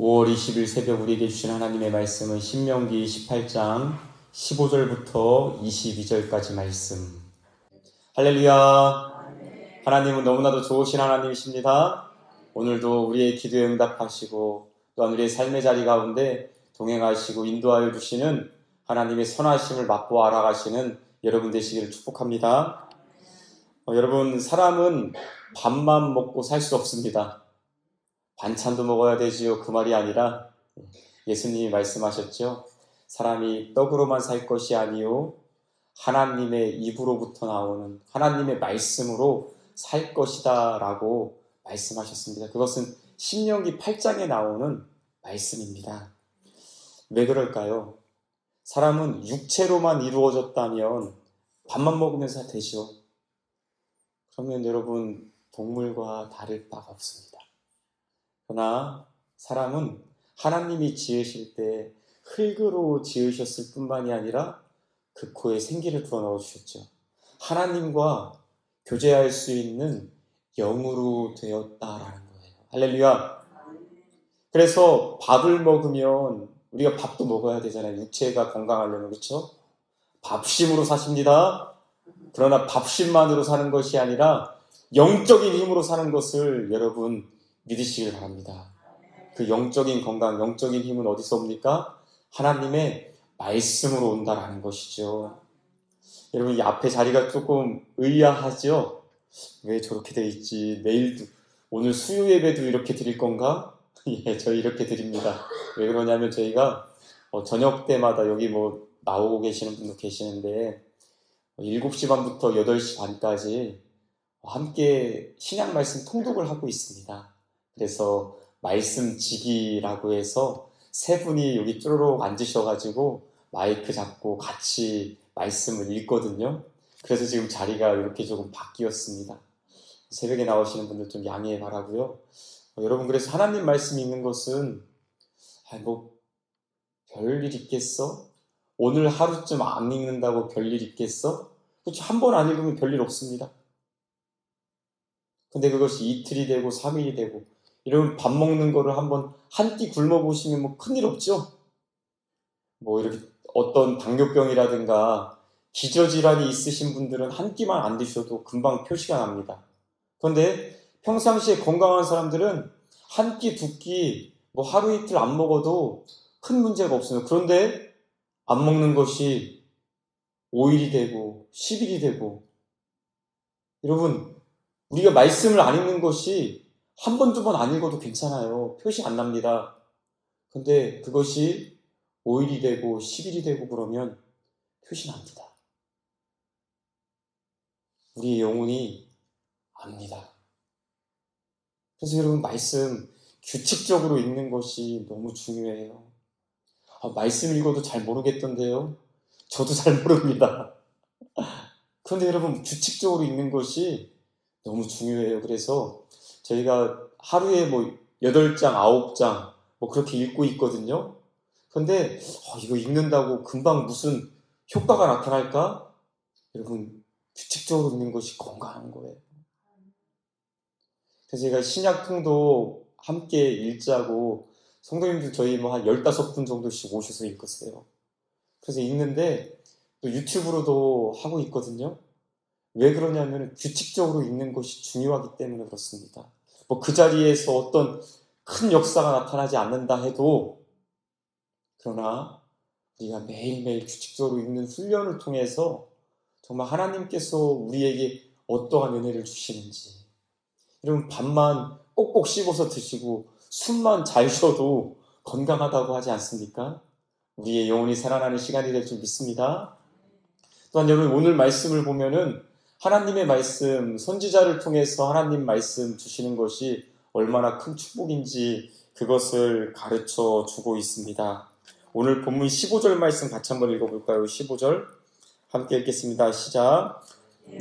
5월 20일 새벽 우리에게 주신 하나님의 말씀은 신명기 18장 15절부터 22절까지 말씀. 할렐루야. 하나님은 너무나도 좋으신 하나님이십니다. 오늘도 우리의 기도에 응답하시고 또한 우리의 삶의 자리 가운데 동행하시고 인도하여 주시는 하나님의 선하심을 맛보아 알아가시는 여러분 되시기를 축복합니다. 여러분, 사람은 밥만 먹고 살 수 없습니다. 반찬도 먹어야 되지요. 그 말이 아니라 예수님이 말씀하셨죠. 사람이 떡으로만 살 것이 아니요 하나님의 입으로부터 나오는 하나님의 말씀으로 살 것이다 라고 말씀하셨습니다. 그것은 신명기 8장에 나오는 말씀입니다. 왜 그럴까요? 사람은 육체로만 이루어졌다면 밥만 먹으면서 되죠. 그러면 여러분, 동물과 다를 바가 없습니다. 그러나 사람은 하나님이 지으실 때 흙으로 지으셨을 뿐만이 아니라 그 코에 생기를 불어넣어 주셨죠. 하나님과 교제할 수 있는 영으로 되었다라는 거예요. 할렐루야. 그래서 밥을 먹으면 우리가 밥도 먹어야 되잖아요. 육체가 건강하려면. 그렇죠? 밥심으로 사십니다. 그러나 밥심만으로 사는 것이 아니라 영적인 힘으로 사는 것을 여러분 믿으시길 바랍니다. 그 영적인 건강, 영적인 힘은 어디서 옵니까? 하나님의 말씀으로 온다라는 것이죠. 여러분, 이 앞에 자리가 조금 의아하죠? 왜 저렇게 돼 있지? 내일도, 오늘 수요 예배도 이렇게 드릴 건가? 예, 저희 이렇게 드립니다. 왜 그러냐면 저희가 저녁 때마다 여기 나오고 계시는 분도 계시는데 7시 반부터 8시 반까지 함께 신약 말씀 통독을 하고 있습니다. 그래서 말씀지기라고 해서 세 분이 여기 쪼르륵 앉으셔가지고 마이크 잡고 같이 말씀을 읽거든요. 그래서 지금 자리가 이렇게 조금 바뀌었습니다. 새벽에 나오시는 분들 좀 양해 바라고요. 여러분, 그래서 하나님 말씀 읽는 것은 별일 있겠어? 오늘 하루쯤 안 읽는다고 별일 있겠어? 그렇죠. 한 번 안 읽으면 별일 없습니다. 근데 그것이 이틀이 되고 3일이 되고 이러면 밥 먹는 거를 한번 한 끼 굶어보시면 큰일 없죠? 이렇게 어떤 당뇨병이라든가 기저질환이 있으신 분들은 한 끼만 안 드셔도 금방 표시가 납니다. 그런데 평상시에 건강한 사람들은 한 끼, 두 끼, 하루 이틀 안 먹어도 큰 문제가 없어요. 그런데 안 먹는 것이 5일이 되고 10일이 되고 여러분, 우리가 말씀을 안 읽는 것이 한 번, 두 번 안 읽어도 괜찮아요. 표시 안 납니다. 근데 그것이 5일이 되고 10일이 되고 그러면 표시 납니다. 우리의 영혼이 압니다. 그래서 여러분, 말씀 규칙적으로 읽는 것이 너무 중요해요. 말씀 읽어도 잘 모르겠던데요. 저도 잘 모릅니다. 그런데 여러분, 규칙적으로 읽는 것이 너무 중요해요. 그래서 저희가 하루에 8장, 9장 그렇게 읽고 있거든요. 그런데 이거 읽는다고 금방 무슨 효과가 나타날까? 여러분, 규칙적으로 읽는 것이 건강한 거예요. 그래서 제가 신약통도 함께 읽자고 성도님들 저희 한 15분 정도씩 오셔서 읽었어요. 그래서 읽는데 또 유튜브로도 하고 있거든요. 왜 그러냐면 규칙적으로 읽는 것이 중요하기 때문에 그렇습니다. 그 자리에서 어떤 큰 역사가 나타나지 않는다 해도 그러나 우리가 매일매일 규칙적으로 읽는 훈련을 통해서 정말 하나님께서 우리에게 어떠한 은혜를 주시는지 여러분, 밥만 꼭꼭 씹어서 드시고 숨만 잘 쉬어도 건강하다고 하지 않습니까? 우리의 영혼이 살아나는 시간이 될 줄 믿습니다. 또한 여러분, 오늘 말씀을 보면은 하나님의 말씀, 선지자를 통해서 하나님 말씀 주시는 것이 얼마나 큰 축복인지 그것을 가르쳐 주고 있습니다. 오늘 본문 15절 말씀 같이 한번 읽어볼까요? 15절 함께 읽겠습니다. 시작.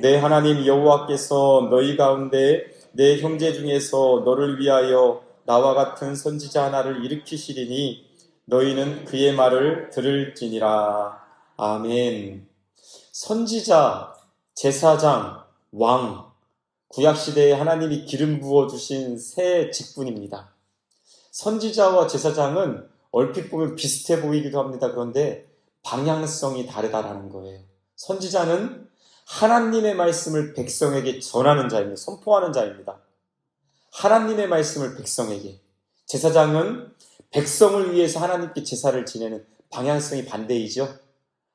내 하나님 여호와께서 너희 가운데 내 형제 중에서 너를 위하여 나와 같은 선지자 하나를 일으키시리니 너희는 그의 말을 들을지니라. 아멘. 선지자, 제사장, 왕, 구약시대에 하나님이 기름 부어주신 새 직분입니다. 선지자와 제사장은 얼핏 보면 비슷해 보이기도 합니다. 그런데 방향성이 다르다라는 거예요. 선지자는 하나님의 말씀을 백성에게 전하는 자입니다. 선포하는 자입니다. 하나님의 말씀을 백성에게. 제사장은 백성을 위해서 하나님께 제사를 지내는 방향성이 반대이죠.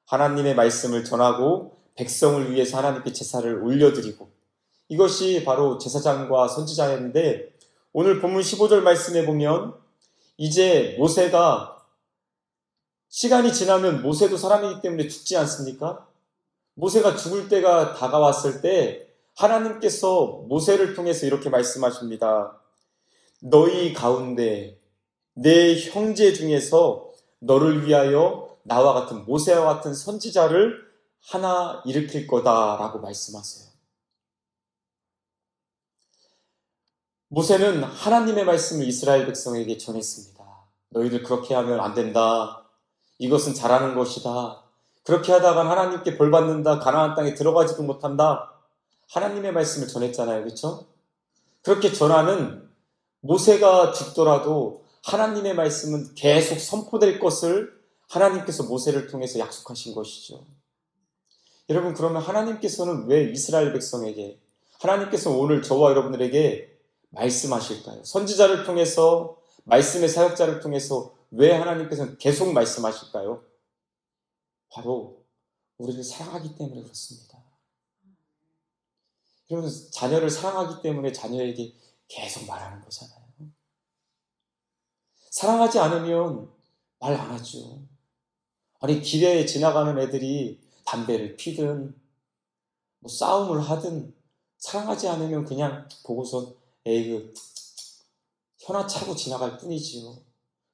하나님의 말씀을 전하고 백성을 위해서 하나님께 제사를 올려드리고, 이것이 바로 제사장과 선지자였는데, 오늘 본문 15절 말씀에 보면 이제 모세가, 시간이 지나면 모세도 사람이기 때문에 죽지 않습니까? 모세가 죽을 때가 다가왔을 때 하나님께서 모세를 통해서 이렇게 말씀하십니다. 너희 가운데 내 형제 중에서 너를 위하여 나와 같은, 모세와 같은 선지자를 하나 일으킬 거다라고 말씀하세요. 모세는 하나님의 말씀을 이스라엘 백성에게 전했습니다. 너희들 그렇게 하면 안 된다. 이것은 잘하는 것이다. 그렇게 하다간 하나님께 벌 받는다. 가나안 땅에 들어가지도 못한다. 하나님의 말씀을 전했잖아요. 그렇죠? 그렇게 전하는 모세가 죽더라도 하나님의 말씀은 계속 선포될 것을 하나님께서 모세를 통해서 약속하신 것이죠. 여러분, 그러면 하나님께서는 왜 이스라엘 백성에게, 하나님께서 오늘 저와 여러분들에게 말씀하실까요? 선지자를 통해서, 말씀의 사역자를 통해서 왜 하나님께서는 계속 말씀하실까요? 바로 우리를 사랑하기 때문에 그렇습니다. 여러분, 자녀를 사랑하기 때문에 자녀에게 계속 말하는 거잖아요. 사랑하지 않으면 말 안 하죠. 아니, 길에 지나가는 애들이 담배를 피든 뭐 싸움을 하든 사랑하지 않으면 그냥 보고서 에이, 현아 차고 지나갈 뿐이지요.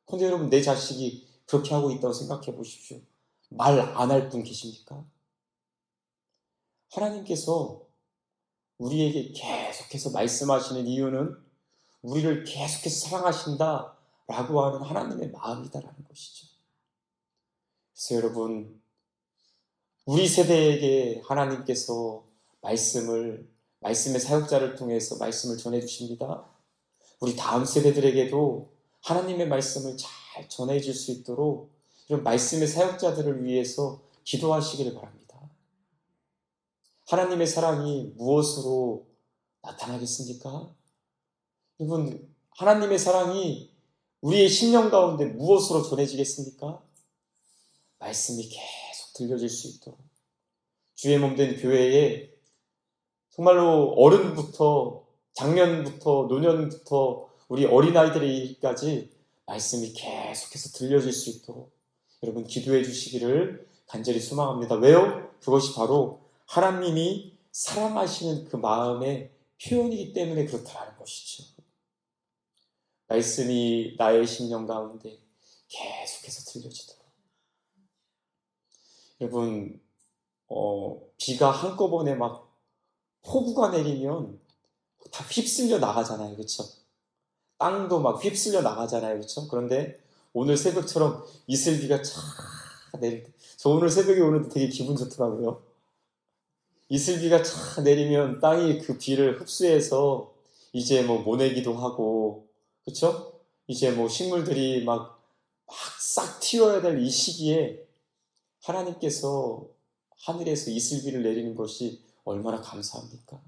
근데 여러분, 내 자식이 그렇게 하고 있다고 생각해 보십시오. 말 안 할 분 계십니까? 하나님께서 우리에게 계속해서 말씀하시는 이유는 우리를 계속해서 사랑하신다라고 하는 하나님의 마음이다라는 것이죠. 그래서 여러분, 우리 세대에게 하나님께서 말씀의 사역자를 통해서 말씀을 전해주십니다. 우리 다음 세대들에게도 하나님의 말씀을 잘 전해줄 수 있도록 이런 말씀의 사역자들을 위해서 기도하시기를 바랍니다. 하나님의 사랑이 무엇으로 나타나겠습니까? 여러분, 하나님의 사랑이 우리의 심령 가운데 무엇으로 전해지겠습니까? 말씀이 계속 들려질 수 있도록 주의 몸된 교회에 정말로 어른부터 장년부터 노년부터 우리 어린아이들에게까지 말씀이 계속해서 들려질 수 있도록 여러분 기도해 주시기를 간절히 소망합니다. 왜요? 그것이 바로 하나님이 사랑하시는 그 마음의 표현이기 때문에 그렇다는 것이죠. 말씀이 나의 심령 가운데 계속해서 들려지도록. 여러분, 비가 한꺼번에 막 폭우가 내리면 다 휩쓸려 나가잖아요. 그렇죠? 땅도 막 휩쓸려 나가잖아요. 그렇죠? 그런데 오늘 새벽처럼 이슬비가 쫙 내릴 때, 저 오늘 새벽에 오는데 되게 기분 좋더라고요. 이슬비가 쫙 내리면 땅이 그 비를 흡수해서 이제 뭐 모내기도 하고, 그렇죠? 이제 뭐 식물들이 막 싹 튀어야 될 이 시기에 하나님께서 하늘에서 이슬비를 내리는 것이 얼마나 감사합니까?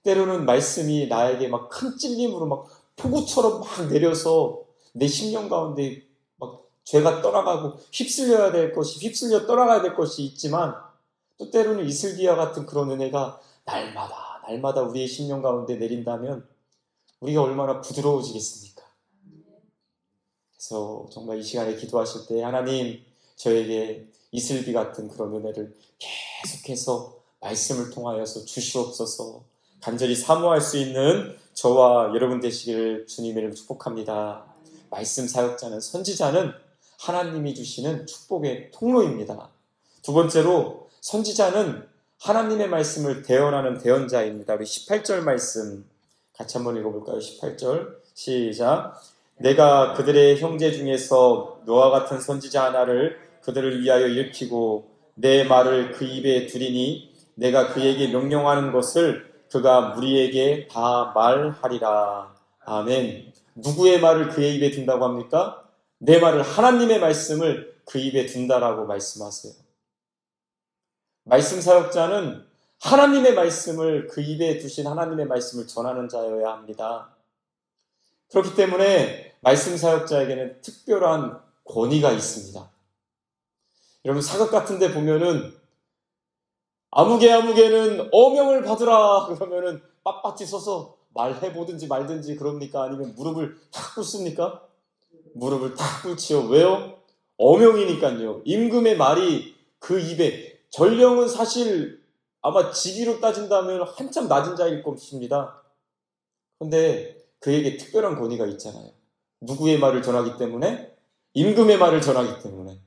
때로는 말씀이 나에게 막 큰 찔림으로 막 폭우처럼 막 내려서 내 심령 가운데 막 죄가 떠나가고 휩쓸려 떠나가야 될 것이 있지만, 또 때로는 이슬비와 같은 그런 은혜가 날마다 우리의 심령 가운데 내린다면 우리가 얼마나 부드러워지겠습니까? 그래서 정말 이 시간에 기도하실 때 하나님, 저에게 이슬비 같은 그런 은혜를 계속해서 말씀을 통하여서 주시옵소서. 간절히 사모할 수 있는 저와 여러분 되시기를 주님의 이름으로 축복합니다. 말씀 사역자는, 선지자는 하나님이 주시는 축복의 통로입니다. 두 번째로, 선지자는 하나님의 말씀을 대언하는 대언자입니다. 우리 18절 말씀 같이 한번 읽어볼까요? 18절 시작. 내가 그들의 형제 중에서 너와 같은 선지자 하나를 그들을 위하여 일으키고 내 말을 그 입에 두리니 내가 그에게 명령하는 것을 그가 무리에게 다 말하리라. 아멘. 누구의 말을 그의 입에 둔다고 합니까? 내 말을, 하나님의 말씀을 그 입에 둔다라고 말씀하세요. 말씀 사역자는 하나님의 말씀을, 그 입에 두신 하나님의 말씀을 전하는 자여야 합니다. 그렇기 때문에 말씀 사역자에게는 특별한 권위가 있습니다. 여러분, 사극 같은 데 보면은 아무개는 어명을 받으라 그러면은 빳빳이 서서 말해보든지 말든지 그럽니까? 아니면 무릎을 탁 꿇습니까? 무릎을 탁 꿇지요. 왜요? 어명이니까요. 임금의 말이 그 입에, 전령은 사실 아마 직위로 따진다면 한참 낮은 자일 것입니다. 그런데 그에게 특별한 권위가 있잖아요. 누구의 말을 전하기 때문에? 임금의 말을 전하기 때문에.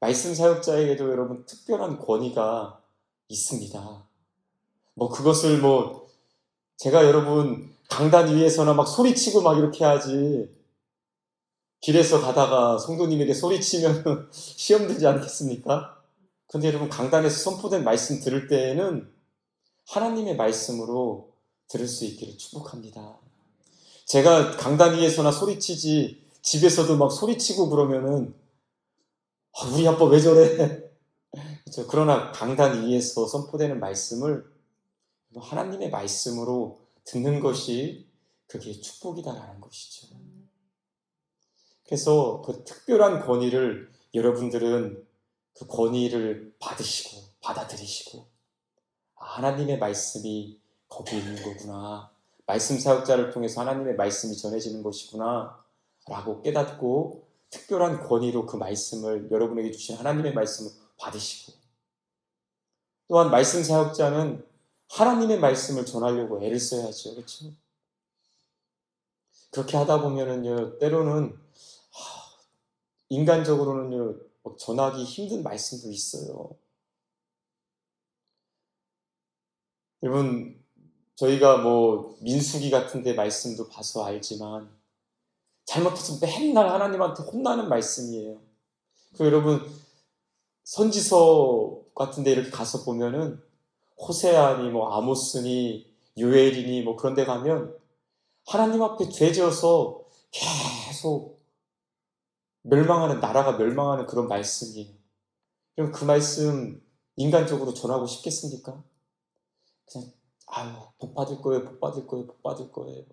말씀 사역자에게도 여러분 특별한 권위가 있습니다. 그것을 제가 여러분 강단 위에서나 막 소리치고 막 이렇게 하지, 길에서 가다가 성도님에게 소리치면 시험 들지 않겠습니까? 근데 여러분, 강단에서 선포된 말씀 들을 때에는 하나님의 말씀으로 들을 수 있기를 축복합니다. 제가 강단 위에서나 소리치지 집에서도 막 소리치고 그러면은 우리 아빠 왜 저래? 그렇죠? 그러나 강단 위에서 선포되는 말씀을 하나님의 말씀으로 듣는 것이 그게 축복이다라는 것이죠. 그래서 그 특별한 권위를 여러분들은 그 권위를 받으시고 받아들이시고, 하나님의 말씀이 거기에 있는 거구나, 말씀 사역자를 통해서 하나님의 말씀이 전해지는 것이구나 라고 깨닫고 특별한 권위로 그 말씀을, 여러분에게 주신 하나님의 말씀을 받으시고, 또한 말씀 사역자는 하나님의 말씀을 전하려고 애를 써야죠. 그렇죠? 그렇게 하다 보면은요, 때로는 인간적으로는요, 전하기 힘든 말씀도 있어요. 여러분, 저희가 민수기 같은 데 말씀도 봐서 알지만 잘못해서 맨날 하나님한테 혼나는 말씀이에요. 그리고 여러분, 선지서 같은 데 이렇게 가서 보면은 호세아니 아모스니 요엘이니 그런 데 가면 하나님 앞에 죄지어서 계속 멸망하는, 나라가 멸망하는 그런 말씀이에요. 그럼 그 말씀 인간적으로 전하고 싶겠습니까? 그냥 복 받을 거예요, 복 받을 거예요, 복 받을 거예요.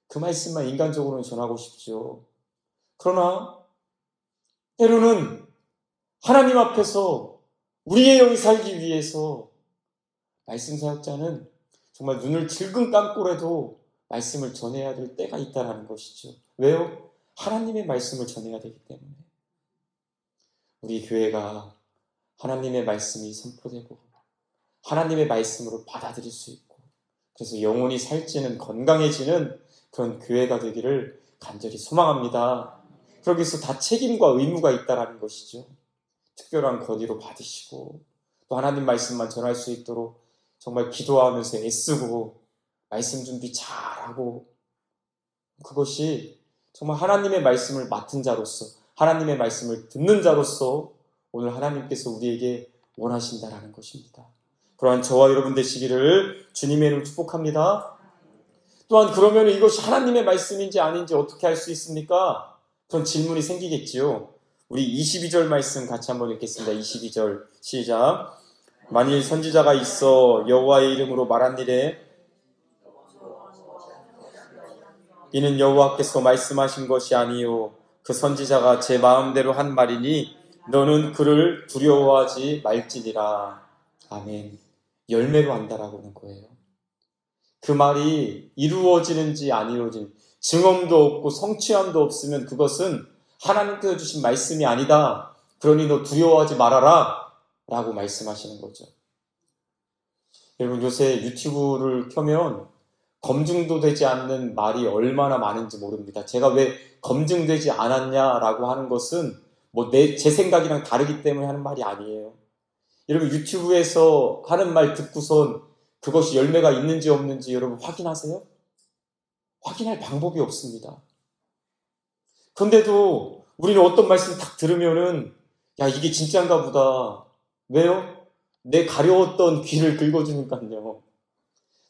그 말씀만 인간적으로는 전하고 싶죠. 그러나 때로는 하나님 앞에서 우리의 영이 살기 위해서 말씀 사역자는 정말 눈을 질끈 감고라도 말씀을 전해야 될 때가 있다는 것이죠. 왜요? 하나님의 말씀을 전해야 되기 때문에. 우리 교회가 하나님의 말씀이 선포되고 하나님의 말씀으로 받아들일 수 있고, 그래서 영혼이 살찌는, 건강해지는 그런 교회가 되기를 간절히 소망합니다. 그러기 위해서 다 책임과 의무가 있다는 것이죠. 특별한 권위로 받으시고 또 하나님 말씀만 전할 수 있도록 정말 기도하면서 애쓰고 말씀 준비 잘하고, 그것이 정말 하나님의 말씀을 맡은 자로서, 하나님의 말씀을 듣는 자로서 오늘 하나님께서 우리에게 원하신다라는 것입니다. 그러한 저와 여러분 되시기를 주님의 이름으로 축복합니다. 또한 그러면 이것이 하나님의 말씀인지 아닌지 어떻게 알 수 있습니까? 그런 질문이 생기겠지요. 우리 22절 말씀 같이 한번 읽겠습니다. 22절 시작. 만일 선지자가 있어 여호와의 이름으로 말한 일에 이는 여호와께서 말씀하신 것이 아니요 그 선지자가 제 마음대로 한 말이니 너는 그를 두려워하지 말지니라. 아멘. 열매로 한다라고 하는 거예요. 그 말이 이루어지는지 안 이루어지는지, 증언도 없고 성취함도 없으면 그것은 하나님께서 주신 말씀이 아니다. 그러니 너 두려워하지 말아라 라고 말씀하시는 거죠. 여러분, 요새 유튜브를 켜면 검증도 되지 않는 말이 얼마나 많은지 모릅니다. 제가 왜 검증되지 않았냐라고 하는 것은 제 생각이랑 다르기 때문에 하는 말이 아니에요. 여러분, 유튜브에서 하는 말 듣고선 그것이 열매가 있는지 없는지 여러분 확인하세요? 확인할 방법이 없습니다. 그런데도 우리는 어떤 말씀 딱 들으면은 이게 진짜인가 보다. 왜요? 내 가려웠던 귀를 긁어주니까요.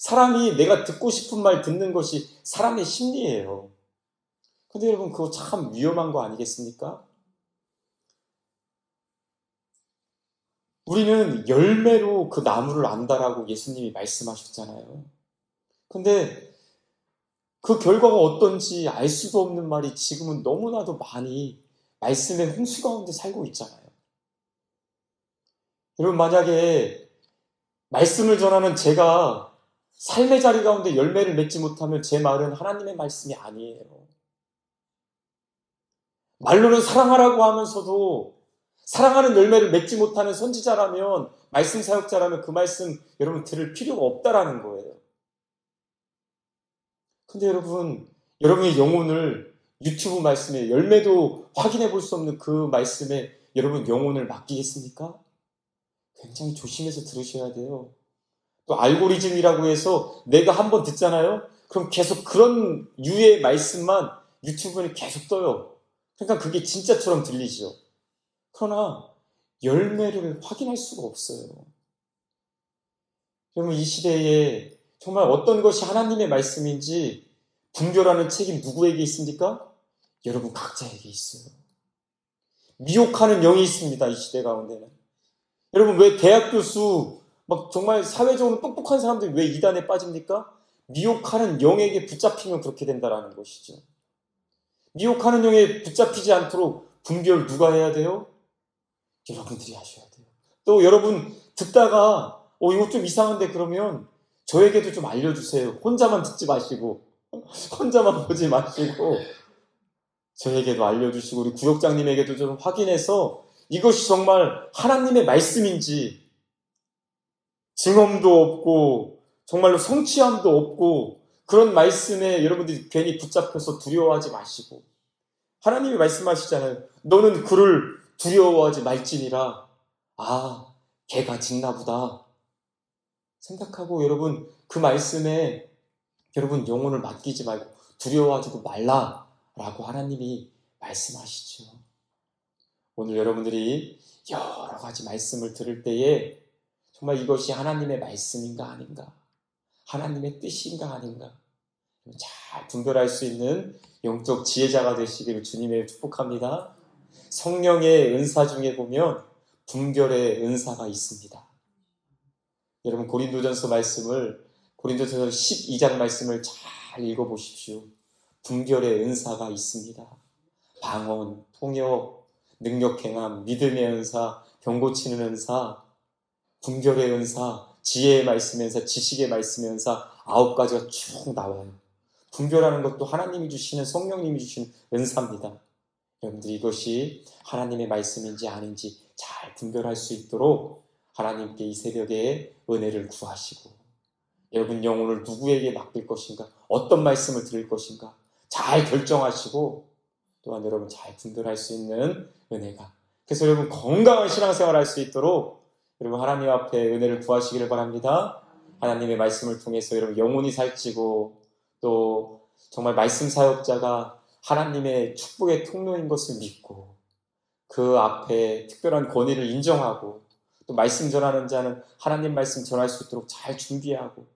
사람이 내가 듣고 싶은 말 듣는 것이 사람의 심리예요. 근데 여러분 그거 참 위험한 거 아니겠습니까? 우리는 열매로 그 나무를 안다라고 예수님이 말씀하셨잖아요. 근데 그 결과가 어떤지 알 수도 없는 말이 지금은 너무나도 많이 말씀의 홍수 가운데 살고 있잖아요. 여러분 만약에 말씀을 전하는 제가 삶의 자리 가운데 열매를 맺지 못하면 제 말은 하나님의 말씀이 아니에요. 말로는 사랑하라고 하면서도 사랑하는 열매를 맺지 못하는 선지자라면, 말씀 사역자라면 그 말씀 여러분 들을 필요가 없다라는 거예요. 근데 여러분, 여러분의 영혼을 유튜브 말씀에 열매도 확인해 볼 수 없는 그 말씀에 여러분 영혼을 맡기겠습니까? 굉장히 조심해서 들으셔야 돼요. 또 알고리즘이라고 해서 내가 한번 듣잖아요? 그럼 계속 그런 유의 말씀만 유튜브에 계속 떠요. 그러니까 그게 진짜처럼 들리죠. 그러나 열매를 확인할 수가 없어요. 여러분 이 시대에 정말 어떤 것이 하나님의 말씀인지 분별하는 책임 누구에게 있습니까? 여러분 각자에게 있어요. 미혹하는 영이 있습니다. 이 시대 가운데는. 여러분 왜 대학 교수 막 정말 사회적으로 똑똑한 사람들이 왜 이단에 빠집니까? 미혹하는 영에게 붙잡히면 그렇게 된다는 것이죠. 미혹하는 영에 붙잡히지 않도록 분별 누가 해야 돼요? 여러분들이 하셔야 돼요. 또 여러분 듣다가 이거 좀 이상한데 그러면 저에게도 좀 알려주세요. 혼자만 듣지 마시고 혼자만 보지 마시고 저에게도 알려주시고 우리 구역장님에게도 좀 확인해서 이것이 정말 하나님의 말씀인지 증언도 없고 정말로 성취함도 없고 그런 말씀에 여러분들이 괜히 붙잡혀서 두려워하지 마시고 하나님이 말씀하시잖아요. 너는 그를 두려워하지 말지니라. 아, 걔가 짖나 보다 생각하고 여러분 그 말씀에 여러분 영혼을 맡기지 말고 두려워하지도 말라라고 하나님이 말씀하시죠. 오늘 여러분들이 여러 가지 말씀을 들을 때에 정말 이것이 하나님의 말씀인가 아닌가, 하나님의 뜻인가 아닌가 잘 분별할 수 있는 영적 지혜자가 되시기를 주님의 축복합니다. 성령의 은사 중에 보면 분별의 은사가 있습니다. 여러분 고린도전서 말씀을 고린도전서 12장 말씀을 잘 읽어보십시오. 분별의 은사가 있습니다. 방언, 통역, 능력 행함, 믿음의 은사, 병 고치는 은사, 분별의 은사, 지혜의 말씀의 은사, 지식의 말씀의 은사 9가지가 쭉 나와요. 분별하는 것도 하나님이 주시는 성령님이 주시는 은사입니다. 여러분들 이것이 하나님의 말씀인지 아닌지 잘 분별할 수 있도록 하나님께 이 새벽에 은혜를 구하시고 여러분 영혼을 누구에게 맡길 것인가, 어떤 말씀을 들을 것인가 잘 결정하시고 또한 여러분 잘 분별할 수 있는 은혜가, 그래서 여러분 건강한 신앙생활 할 수 있도록 여러분 하나님 앞에 은혜를 구하시기를 바랍니다. 하나님의 말씀을 통해서 여러분 영혼이 살찌고 또 정말 말씀 사역자가 하나님의 축복의 통로인 것을 믿고 그 앞에 특별한 권위를 인정하고 또 말씀 전하는 자는 하나님 말씀 전할 수 있도록 잘 준비하고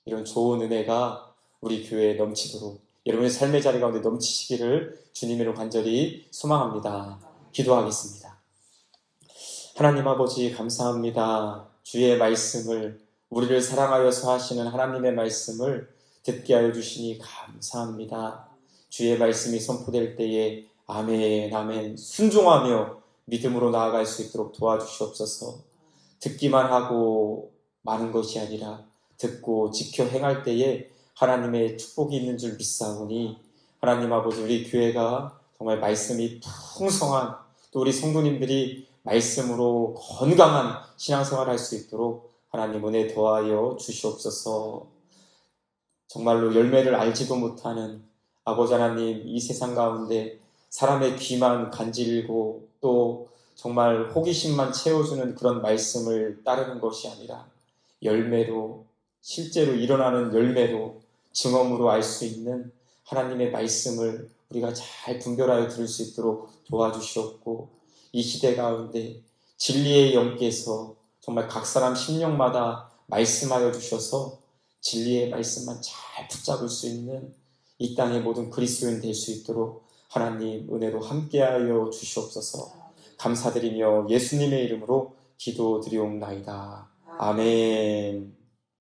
이런 좋은 은혜가 우리 교회에 넘치도록 여러분의 삶의 자리 가운데 넘치시기를 주님으로 간절히 소망합니다. 기도하겠습니다. 하나님 아버지 감사합니다. 주의 말씀을 우리를 사랑하여서 하시는 하나님의 말씀을 듣게 하여 주시니 감사합니다. 주의 말씀이 선포될 때에 아멘 아멘 순종하며 믿음으로 나아갈 수 있도록 도와주시옵소서. 듣기만 하고 마는 것이 아니라 듣고 지켜 행할 때에 하나님의 축복이 있는 줄 믿사오니 하나님 아버지 우리 교회가 정말 말씀이 풍성한 또 우리 성도님들이 말씀으로 건강한 신앙생활을 할 수 있도록 하나님 은혜 더하여 주시옵소서. 정말로 열매를 알지도 못하는 아버지 하나님 이 세상 가운데 사람의 귀만 간질고 또 정말 호기심만 채워주는 그런 말씀을 따르는 것이 아니라 열매로 실제로 일어나는 열매로 증언으로 알 수 있는 하나님의 말씀을 우리가 잘 분별하여 들을 수 있도록 도와주시옵고 이 시대 가운데 진리의 영께서 정말 각 사람 심령마다 말씀하여 주셔서 진리의 말씀만 잘 붙잡을 수 있는 이 땅의 모든 그리스도인 될 수 있도록 하나님 은혜로 함께하여 주시옵소서. 감사드리며 예수님의 이름으로 기도드리옵나이다. 아멘.